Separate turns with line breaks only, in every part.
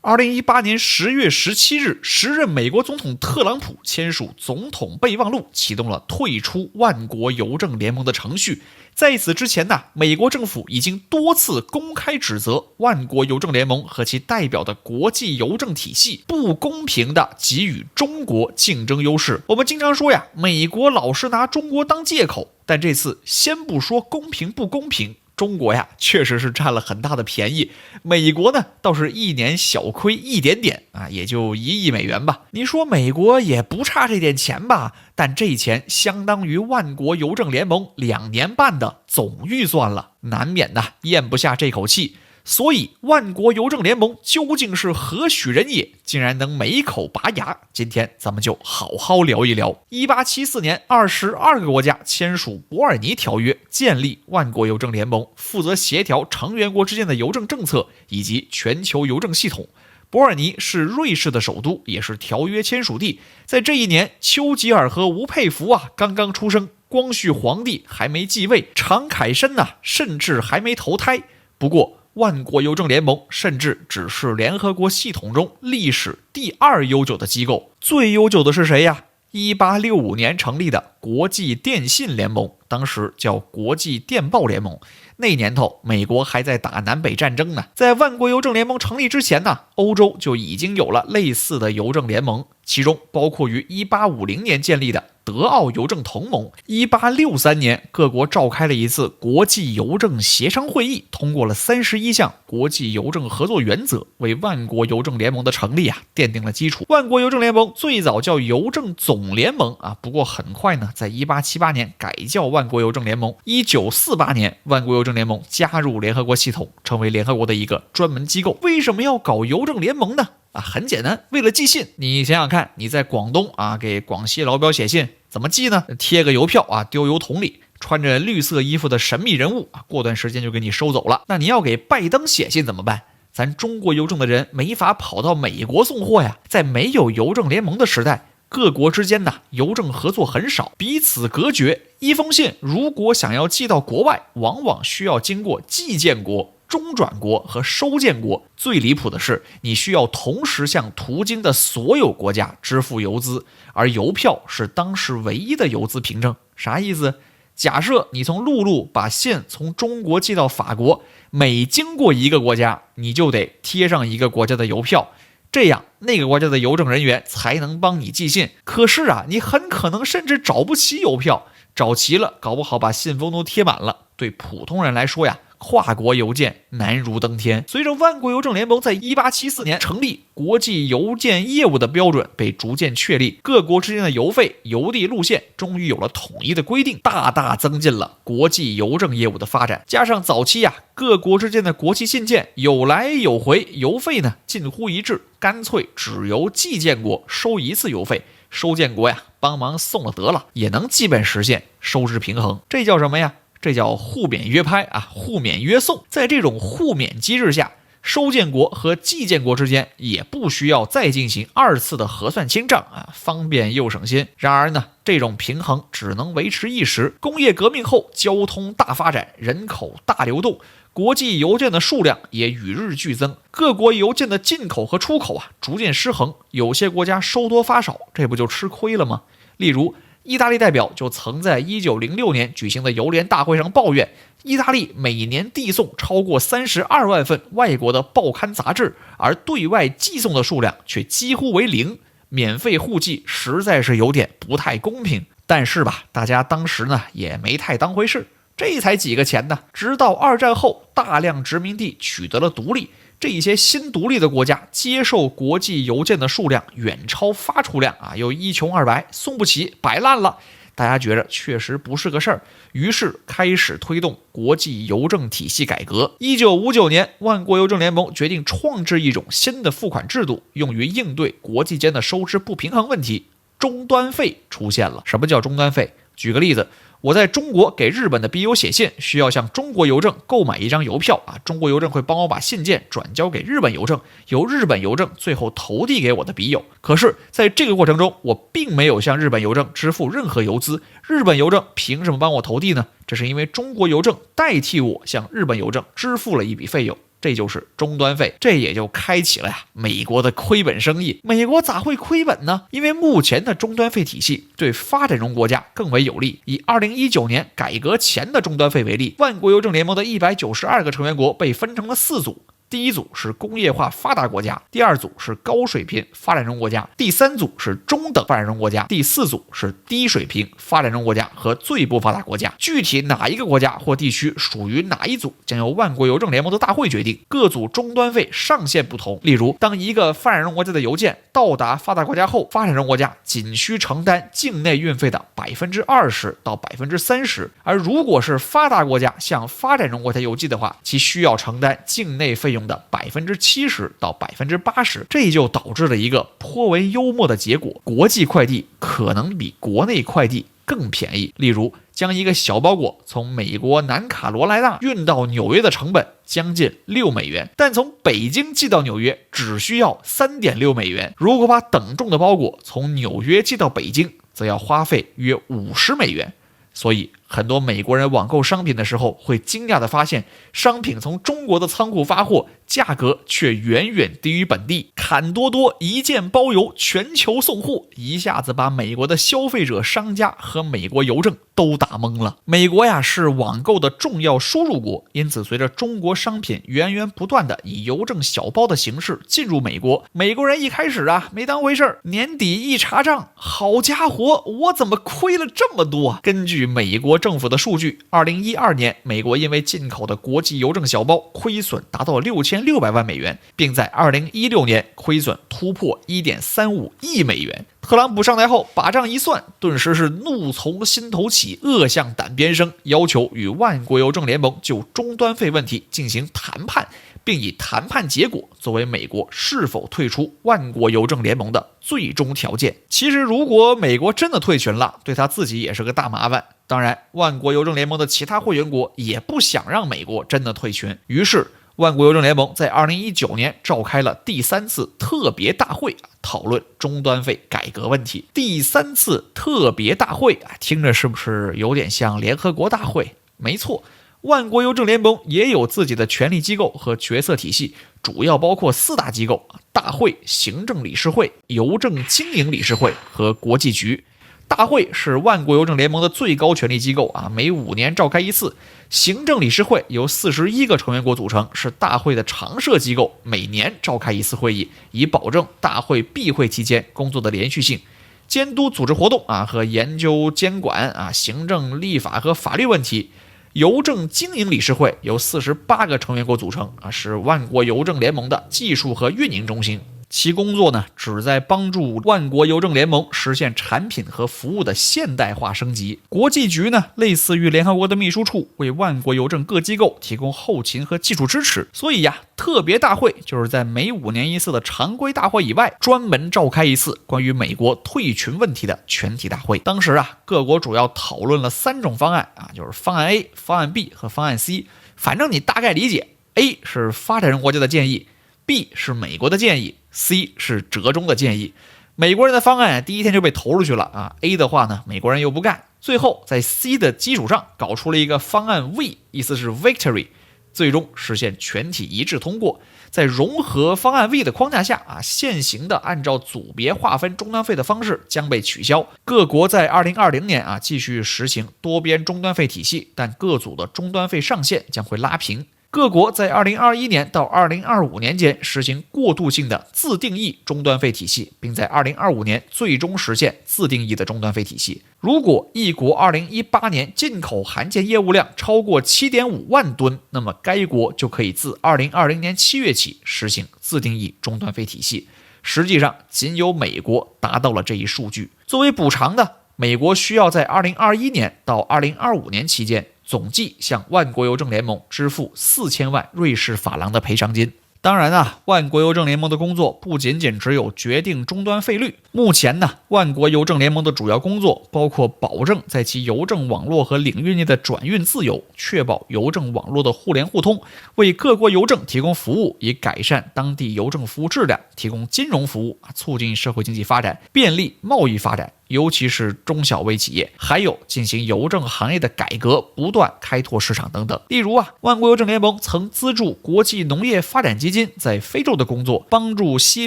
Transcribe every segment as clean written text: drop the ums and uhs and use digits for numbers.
2018年10月17日，时任美国总统特朗普签署总统备忘录，启动了退出万国邮政联盟的程序。在此之前呢，美国政府已经多次公开指责万国邮政联盟和其代表的国际邮政体系不公平地给予中国竞争优势。我们经常说呀，美国老是拿中国当借口，但这次先不说公平不公平，中国呀确实是占了很大的便宜，美国呢倒是一年小亏一点点啊，也就1亿美元吧。你说美国也不差这点钱吧，但这钱相当于万国邮政联盟2年半的总预算了，难免的咽不下这口气。所以万国邮政联盟究竟是何许人也，竟然能每口拔牙？今天咱们就好好聊一聊。1874年22个国家签署伯尔尼条约，建立万国邮政联盟，负责协调成员国之间的邮政政策以及全球邮政系统。伯尔尼是瑞士的首都，也是条约签署地。在这一年，丘吉尔和吴佩孚刚刚出生，光绪皇帝还没继位，常凯申甚至还没投胎。不过万国邮政联盟甚至只是联合国系统中历史第2悠久的机构，最悠久的是谁呀？1865年成立的国际电信联盟，当时叫国际电报联盟。那年头美国还在打南北战争呢。在万国邮政联盟成立之前呢，欧洲就已经有了类似的邮政联盟，其中包括于1850年建立的德奥邮政同盟。1863年各国召开了一次国际邮政协商会议，通过了31项国际邮政合作原则，为万国邮政联盟的成立奠定了基础。万国邮政联盟最早叫邮政总联盟不过很快呢，在1878年改叫万国邮政联盟。1948年万国邮政联盟加入联合国系统，成为联合国的一个专门机构。为什么要搞邮政联盟呢？很简单，为了寄信。你想想看，你在广东给广西老表写信，怎么寄呢？贴个邮票丢邮筒里，穿着绿色衣服的神秘人物过段时间就给你收走了。那你要给拜登写信怎么办？咱中国邮政的人没法跑到美国送货呀。在没有邮政联盟的时代，各国之间邮政合作很少，彼此隔绝。一封信如果想要寄到国外，往往需要经过寄件国、中转国和收件国。最离谱的是，你需要同时向途经的所有国家支付邮资，而邮票是当时唯一的邮资凭证。啥意思？假设你从陆路把信从中国寄到法国，每经过一个国家，你就得贴上一个国家的邮票，这样那个国家的邮政人员才能帮你寄信。可是你很可能甚至找不齐邮票，找齐了搞不好把信封都贴满了。对普通人来说跨国邮件难如登天。随着万国邮政联盟在1874年成立，国际邮件业务的标准被逐渐确立，各国之间的邮费、邮递路线终于有了统一的规定，大大增进了国际邮政业务的发展。加上早期各国之间的国际信件有来有回，邮费呢近乎一致，干脆只由寄件国收一次邮费，收件国帮忙送了得了，也能基本实现收支平衡。这叫什么呀？这叫互免约拍互免约送。在这种互免机制下，收件国和寄件国之间也不需要再进行2次的核算清账方便又省心。然而呢，这种平衡只能维持一时。工业革命后，交通大发展，人口大流动，国际邮件的数量也与日俱增，各国邮件的进口和出口逐渐失衡，有些国家收多发少，这不就吃亏了吗？例如意大利代表就曾在1906年举行的邮联大会上抱怨，意大利每年递送超过32万份外国的报刊杂志，而对外寄送的数量却几乎为0，免费互寄实在是有点不太公平。但是大家当时呢也没太当回事，这才几个钱呢？直到2战后，大量殖民地取得了独立，这些新独立的国家接受国际邮件的数量远超发出量又一穷二白，送不起，摆烂了。大家觉得确实不是个事儿，于是开始推动国际邮政体系改革。1959年，万国邮政联盟决定创制一种新的付款制度，用于应对国际间的收支不平衡问题。终端费出现了。什么叫终端费？举个例子，我在中国给日本的笔友写信，需要向中国邮政购买一张邮票中国邮政会帮我把信件转交给日本邮政，由日本邮政最后投递给我的笔友。可是在这个过程中，我并没有向日本邮政支付任何邮资，日本邮政凭什么帮我投递呢？这是因为中国邮政代替我向日本邮政支付了一笔费用。这就是终端费，这也就开启了美国的亏本生意。美国咋会亏本呢？因为目前的终端费体系对发展中国家更为有利。以2019年改革前的终端费为例，万国邮政联盟的192个成员国被分成了4组。第一组是工业化发达国家，第二组是高水平发展中国家，第三组是中等发展中国家，第四组是低水平发展中国家和最不发达国家。具体哪一个国家或地区属于哪一组，将由万国邮政联盟的大会决定。各组终端费上限不同，例如，当一个发展中国家的邮件到达发达国家后，发展中国家仅需承担境内运费的20%到30%，而如果是发达国家向发展中国家邮寄的话，其需要承担境内费用的70%到80%，这就导致了一个颇为幽默的结果：国际快递可能比国内快递更便宜。例如，将一个小包裹从美国南卡罗来纳运到纽约的成本将近6美元，但从北京寄到纽约只需要3.6美元。如果把等重的包裹从纽约寄到北京，则要花费约50美元。所以很多美国人网购商品的时候会惊讶地发现，商品从中国的仓库发货，价格却远远低于本地。砍多多一件包邮，全球送货，一下子把美国的消费者、商家和美国邮政都打懵了。美国是网购的重要输入国，因此随着中国商品源源不断的以邮政小包的形式进入美国，美国人一开始没当回事儿，年底一查账，好家伙，我怎么亏了这么多？根据美国政府的数据，2012年美国因为进口的国际邮政小包亏损达到6600万美元，并在2016年亏损突破1.35亿美元。特朗普上台后把账一算，顿时是怒从心头起，恶向胆边生，要求与万国邮政联盟就终端费问题进行谈判，并以谈判结果作为美国是否退出万国邮政联盟的最终条件。其实如果美国真的退群了，对他自己也是个大麻烦。当然，万国邮政联盟的其他会员国也不想让美国真的退群，于是万国邮政联盟在2019年召开了第3次特别大会，讨论终端费改革问题。第3次特别大会听着是不是有点像联合国大会？没错，万国邮政联盟也有自己的权力机构和决策体系，主要包括4大机构：大会、行政理事会、邮政经营理事会和国际局。大会是万国邮政联盟的最高权力机构每5年召开一次。行政理事会由41个成员国组成，是大会的常设机构，每年召开一次会议，以保证大会闭会期间工作的连续性，监督组织活动和研究监管行政、立法和法律问题。邮政经营理事会由48个成员国组成是万国邮政联盟的技术和运营中心。其工作呢，旨在帮助万国邮政联盟实现产品和服务的现代化升级。国际局呢，类似于联合国的秘书处，为万国邮政各机构提供后勤和技术支持。所以特别大会就是在每5年一次的常规大会以外，专门召开一次关于美国退群问题的全体大会。当时各国主要讨论了3种方案就是方案 A、方案 B 和方案 C。反正你大概理解 ，A 是发展中国家的建议，B 是美国的建议，C 是折中的建议。美国人的方案第一天就被投出去了A 的话呢，美国人又不干，最后在 C 的基础上搞出了一个方案 V， 意思是 Victory， 最终实现全体一致通过。在融合方案 V 的框架下现行的按照组别划分终端费的方式将被取消。各国在2020年继续实行多边终端费体系，但各组的终端费上限将会拉平。各国在2021年到2025年间实行过渡性的自定义终端费体系，并在2025年最终实现自定义的终端费体系。如果一国2018年进口函件业务量超过 7.5 万吨，那么该国就可以自2020年7月起实行自定义终端费体系。实际上，仅有美国达到了这一数据。作为补偿的，美国需要在2021年到2025年期间总计向万国邮政联盟支付4000万瑞士法郎的赔偿金。当然万国邮政联盟的工作不仅仅只有决定终端费率。目前万国邮政联盟的主要工作包括保证在其邮政网络和领域内的转运自由，确保邮政网络的互联互通，为各国邮政提供服务，以改善当地邮政服务质量，提供金融服务，促进社会经济发展，便利贸易发展。尤其是中小微企业，还有进行邮政行业的改革，不断开拓市场等等。例如万国邮政联盟曾资助国际农业发展基金在非洲的工作，帮助西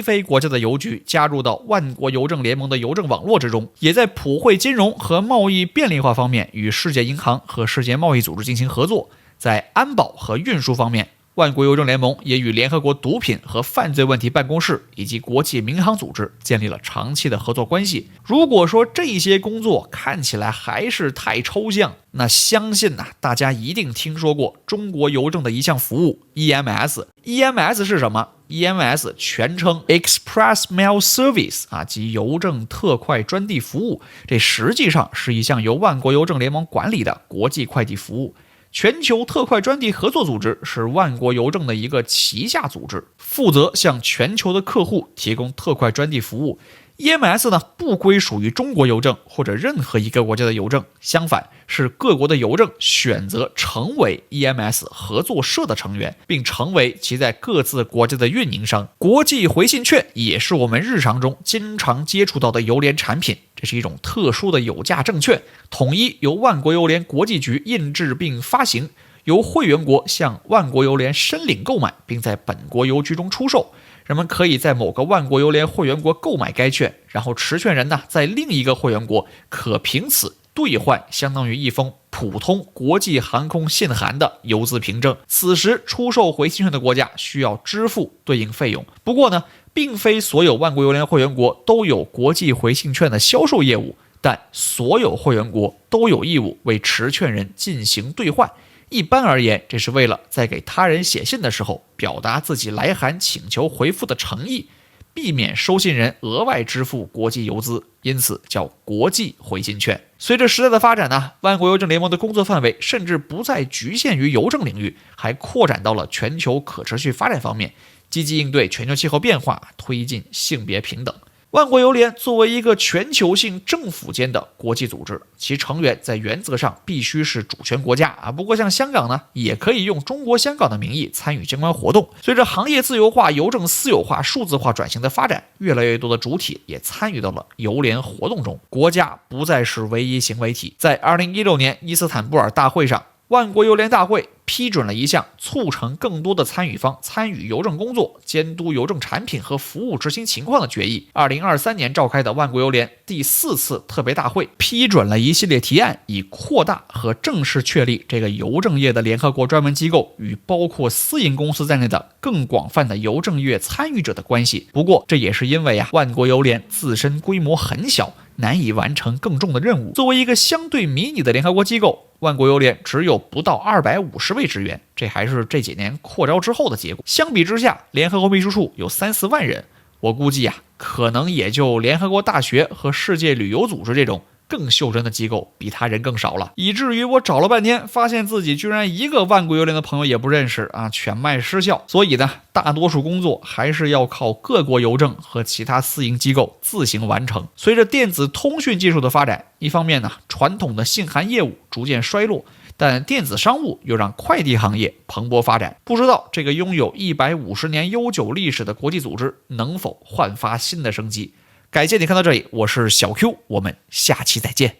非国家的邮局加入到万国邮政联盟的邮政网络之中，也在普惠金融和贸易便利化方面与世界银行和世界贸易组织进行合作。在安保和运输方面，万国邮政联盟也与联合国毒品和犯罪问题办公室以及国际民航组织建立了长期的合作关系。如果说这些工作看起来还是太抽象，那相信大家一定听说过中国邮政的一项服务 EMS。EMS 是什么？ EMS 全称 Express Mail Service 即邮政特快专递服务。这实际上是一项由万国邮政联盟管理的国际快递服务。全球特快专递合作组织是万国邮政的一个旗下组织，负责向全球的客户提供特快专递服务。EMS 不归属于中国邮政或者任何一个国家的邮政，相反是各国的邮政选择成为 EMS 合作社的成员，并成为其在各自国家的运营商。国际回信券也是我们日常中经常接触到的邮联产品，这是一种特殊的有价证券，统一由万国邮联国际局印制并发行，由会员国向万国邮联申领购买，并在本国邮局中出售。人们可以在某个万国邮联会员国购买该券，然后持券人在另一个会员国可凭此兑换相当于一封普通国际航空信函的邮资凭证。此时出售回信券的国家需要支付对应费用。不过并非所有万国邮联会员国都有国际回信券的销售业务，但所有会员国都有义务为持券人进行兑换。一般而言，这是为了在给他人写信的时候表达自己来函请求回复的诚意，避免收信人额外支付国际邮资，因此叫国际回信券。随着时代的发展万国邮政联盟的工作范围甚至不再局限于邮政领域，还扩展到了全球可持续发展方面，积极应对全球气候变化，推进性别平等。万国邮联作为一个全球性政府间的国际组织，其成员在原则上必须是主权国家不过像香港也可以用中国香港的名义参与相关活动。随着行业自由化、邮政私有化、数字化转型的发展，越来越多的主体也参与到了邮联活动中，国家不再是唯一行为体。在2016年伊斯坦布尔大会上，万国邮联大会批准了一项促成更多的参与方参与邮政工作、监督邮政产品和服务执行情况的决议。2023年召开的万国邮联第4次特别大会批准了一系列提案，以扩大和正式确立这个邮政业的联合国专门机构与包括私营公司在内的更广泛的邮政业参与者的关系。不过这也是因为万国邮联自身规模很小，难以完成更重的任务。作为一个相对迷你的联合国机构，万国邮联只有不到250位职员，这还是这几年扩招之后的结果。相比之下，联合国秘书处有3-4万人，我估计可能也就联合国大学和世界旅游组织这种更袖珍的机构比他人更少了，以至于我找了半天，发现自己居然一个万国邮联的朋友也不认识犬脉失效。所以大多数工作还是要靠各国邮政和其他私营机构自行完成。随着电子通讯技术的发展，一方面传统的信函业务逐渐衰落，但电子商务又让快递行业蓬勃发展。不知道这个拥有150年悠久历史的国际组织能否焕发新的生机。感谢你看到这里，我是小 Q， 我们下期再见。